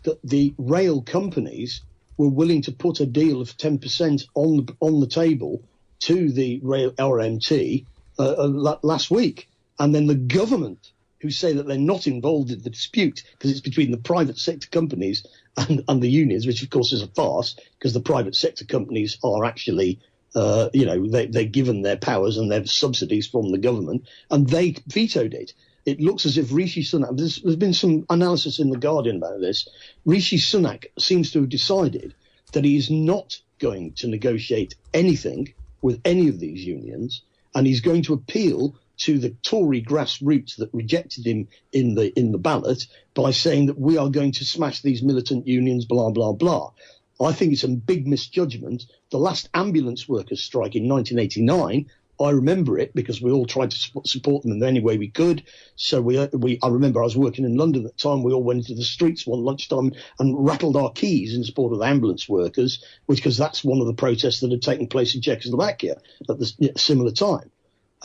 that the rail companies were willing to put a deal of 10% on the table to the rail RMT last week. And then the government, who say that they're not involved in the dispute because it's between the private sector companies and the unions, which of course is a farce, because the private sector companies are actually, they're given their powers and their subsidies from the government, and they vetoed it. It looks as if Rishi Sunak, there's been some analysis in The Guardian about this, Rishi Sunak seems to have decided that he is not going to negotiate anything with any of these unions, and he's going to appeal to the Tory grassroots that rejected him in the ballot by saying that we are going to smash these militant unions, blah, blah, blah. I think it's a big misjudgment. The last ambulance workers strike in 1989, I remember it because we all tried to support them in any way we could. So I remember I was working in London at the time. We all went into the streets one lunchtime and rattled our keys in support of the ambulance workers, because that's one of the protests that had taken place in Czechoslovakia at the similar time.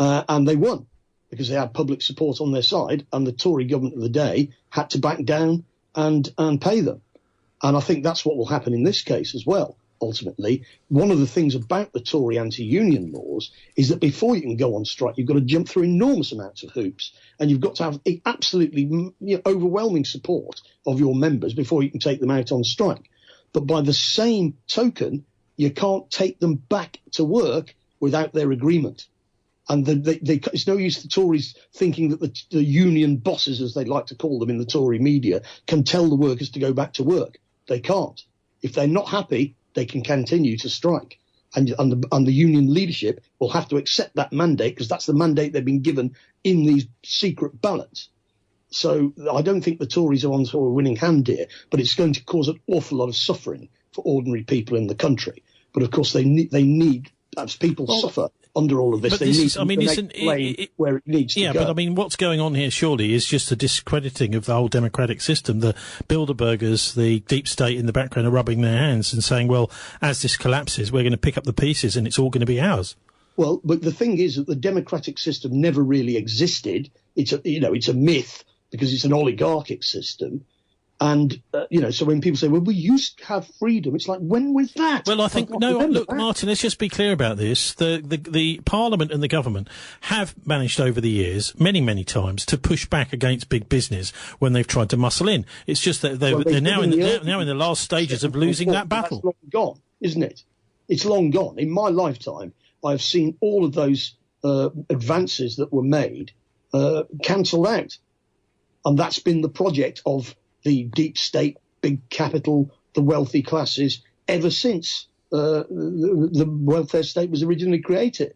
And they won because they had public support on their side, and the Tory government of the day had to back down and pay them. And I think that's what will happen in this case as well. Ultimately, one of the things about the Tory anti-union laws is that before you can go on strike, you've got to jump through enormous amounts of hoops, and you've got to have absolutely overwhelming support of your members before you can take them out on strike. But by the same token, you can't take them back to work without their agreement. And it's no use the Tories thinking that the union bosses, as they like to call them in the Tory media, can tell the workers to go back to work. They can't. If they're not happy, they can continue to strike. And the union leadership will have to accept that mandate, because that's the mandate they've been given in these secret ballots. So I don't think the Tories are on a winning hand here, but it's going to cause an awful lot of suffering for ordinary people in the country. But of course, they need as people suffer under all of this. They need where it needs to go. Yeah, but I mean, what's going on here surely is just a discrediting of the whole democratic system. The Bilderbergers, the deep state in the background, are rubbing their hands and saying, well, as this collapses, we're going to pick up the pieces and it's all going to be ours. Well, but the thing is that the democratic system never really existed. It's a myth because it's an oligarchic system. And, so when people say, well, we used to have freedom, it's like, when was that? Well, I think, look, Martin, let's just be clear about this. The Parliament and the government have managed over the years, many, many times, to push back against big business when they've tried to muscle in. It's just that they're now in the last stages of losing that battle. That's long gone, isn't it? It's long gone. In my lifetime, I've seen all of those advances that were made cancelled out. And that's been the project of the deep state, big capital, the wealthy classes, ever since the welfare state was originally created.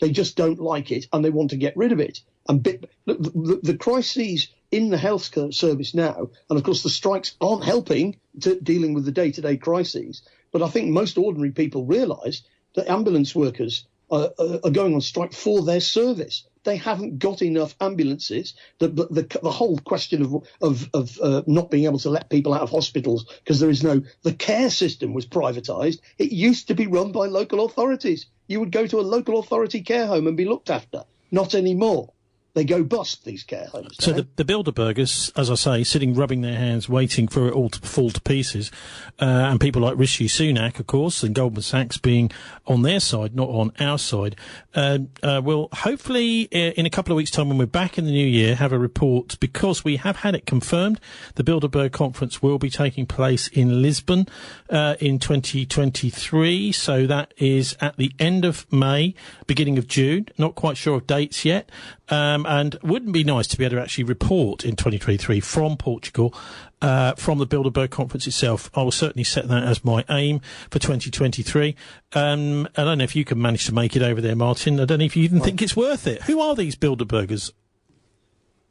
They just don't like it and they want to get rid of it. And the crises in the health service now, and of course the strikes aren't helping dealing with the day-to-day crises, but I think most ordinary people realise that ambulance workers are going on strike for their service. They haven't got enough ambulances. The whole question of not being able to let people out of hospitals because the care system was privatised. It used to be run by local authorities. You would go to a local authority care home and be looked after. Not anymore. They go bust, these care homes. So the Bilderbergers, as I say, sitting rubbing their hands, waiting for it all to fall to pieces, and people like Rishi Sunak, of course, and Goldman Sachs being on their side, not on our side, will hopefully, in a couple of weeks' time, when we're back in the new year, have a report, because we have had it confirmed. The Bilderberg Conference will be taking place in Lisbon in 2023, so that is at the end of May, beginning of June. Not quite sure of dates yet. And wouldn't be nice to be able to actually report in 2023 from Portugal, from the Bilderberg Conference itself. I will certainly set that as my aim for 2023. I don't know if you can manage to make it over there, Martin. I don't know if you even think it's worth it. Who are these Bilderbergers?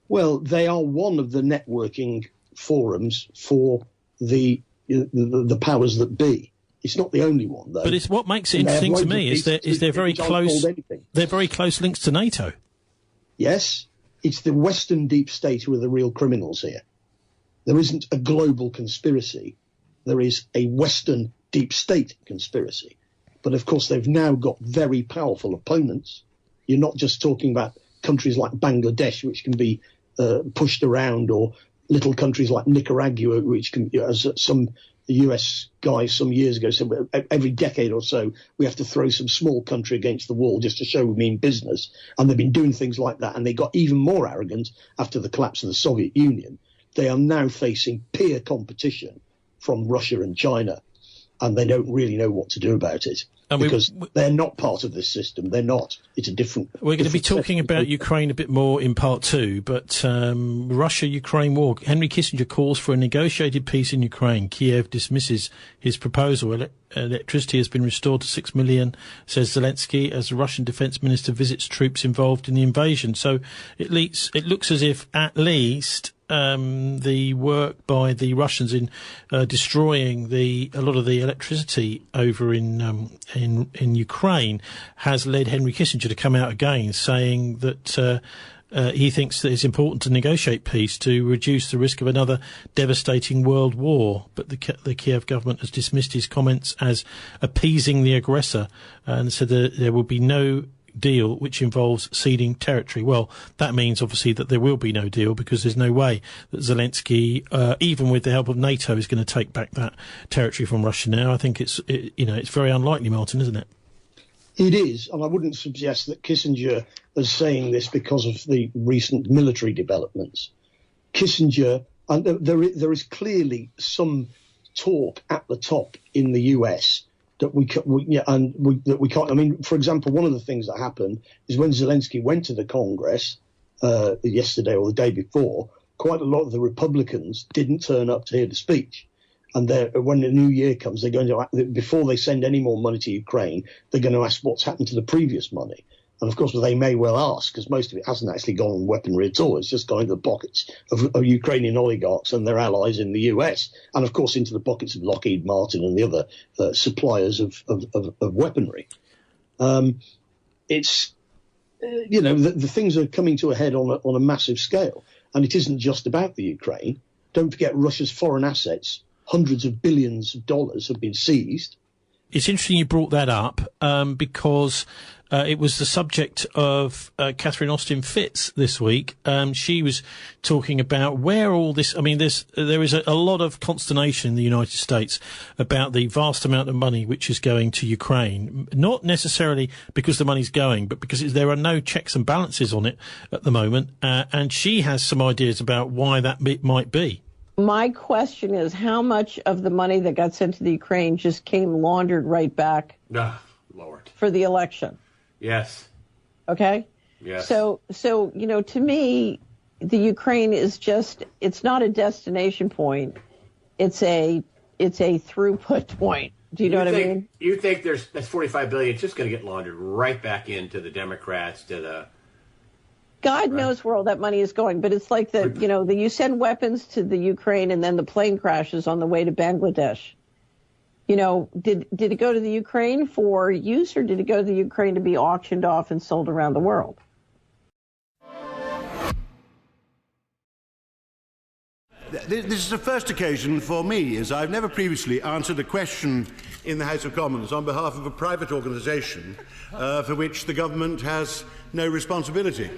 Well, they are one of the networking forums for the powers that be. It's not the only one, though. But it's what makes it interesting to me is they're very close. They're very close links to NATO. Yes, it's the Western deep state who are the real criminals here. There isn't a global conspiracy. There is a Western deep state conspiracy. But, of course, they've now got very powerful opponents. You're not just talking about countries like Bangladesh, which can be pushed around, or little countries like Nicaragua, which can, as some US guys some years ago said, every decade or so, we have to throw some small country against the wall just to show we mean business. And they've been doing things like that. And they got even more arrogant after the collapse of the Soviet Union. They are now facing peer competition from Russia and China. And they don't really know what to do about it. Because they're not part of this system. They're not. It's a different... We're going to be talking about Ukraine a bit more in part two, but Russia-Ukraine war. Henry Kissinger calls for a negotiated peace in Ukraine. Kiev dismisses his proposal. Electricity has been restored to 6 million, says Zelensky, as the Russian defence minister visits troops involved in the invasion. So it looks as if at least... the work by the Russians in destroying a lot of the electricity over in Ukraine has led Henry Kissinger to come out again saying that he thinks that it's important to negotiate peace to reduce the risk of another devastating world war. But the Kiev government has dismissed his comments as appeasing the aggressor and said that there will be no deal which involves ceding territory. Well, that means obviously that there will be no deal, because there's no way that Zelensky, even with the help of NATO, is going to take back that territory from Russia now. I think it's very unlikely, Martin, isn't it? It is, and I wouldn't suggest that Kissinger is saying this because of the recent military developments. Kissinger, and there is clearly some talk at the top in the US that we can't. I mean, for example, one of the things that happened is when Zelensky went to the Congress yesterday or the day before, quite a lot of the Republicans didn't turn up to hear the speech. And when the new year comes, they're going to, before they send any more money to Ukraine, they're going to ask what's happened to the previous money. And of course, they may well ask, because most of it hasn't actually gone on weaponry at all. It's just gone into the pockets of Ukrainian oligarchs and their allies in the US, and of course into the pockets of Lockheed Martin and the other suppliers of weaponry. It's the things are coming to a head on a massive scale, and it isn't just about the Ukraine. Don't forget Russia's foreign assets, hundreds of billions of dollars have been seized. It's interesting you brought that up because it was the subject of Catherine Austin Fitts this week. She was talking about where all this... I mean, there is a lot of consternation in the United States about the vast amount of money which is going to Ukraine. Not necessarily because the money's going, but because there are no checks and balances on it at the moment. And she has some ideas about why that might be. My question is, how much of the money that got sent to the Ukraine just came laundered right back Lord. For the election? Yes. Okay? Yes. So to me, the Ukraine is it's not a destination point. It's a throughput point. Do you know what I mean? You think that's $45 billion just going to get laundered right back into the Democrats, to the... God knows where all that money is going, but it's like you send weapons to the Ukraine and then the plane crashes on the way to Bangladesh. Did it go to the Ukraine for use, or did it go to the Ukraine to be auctioned off and sold around the world? This is the first occasion for me, as I've never previously answered a question in the House of Commons on behalf of a private organisation for which the government has no responsibility.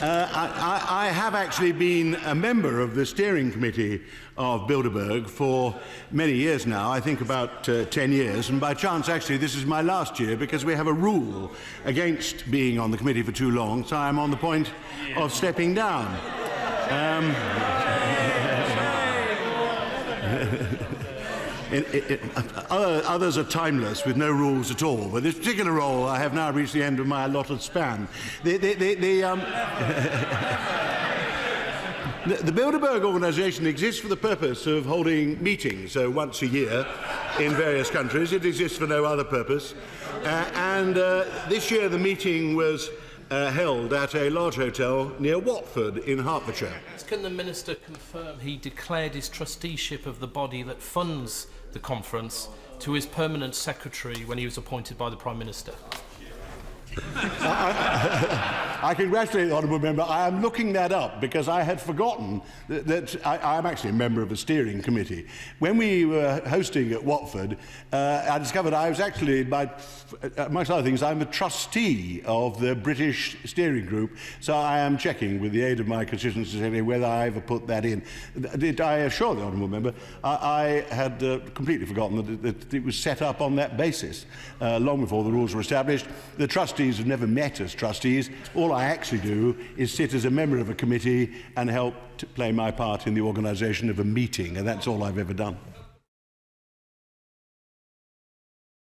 I have actually been a member of the steering committee of Bilderberg for many years now, I think about 10 years, and by chance actually this is my last year because we have a rule against being on the committee for too long, so I'm on the point of stepping down. Others are timeless with no rules at all, but this particular role I have now reached the end of my allotted span. The Bilderberg organisation exists for the purpose of holding meetings, so once a year in various countries. It exists for no other purpose. And this year the meeting was held at a large hotel near Watford in Hertfordshire. Can the Minister confirm he declared his trusteeship of the body that funds the conference to his permanent secretary when he was appointed by the Prime Minister? I congratulate the honourable member. I am looking that up because I had forgotten that I'm actually a member of a steering committee. When we were hosting at Watford, I discovered I was actually, amongst other things, I'm a trustee of the British steering group, so I am checking with the aid of my constituency secretary whether I ever put that in. I assure the honourable member, I had completely forgotten that it was set up on that basis long before the rules were established. The trustees have never met as trustees. All I actually do is sit as a member of a committee and help to play my part in the organisation of a meeting, and that's all I've ever done.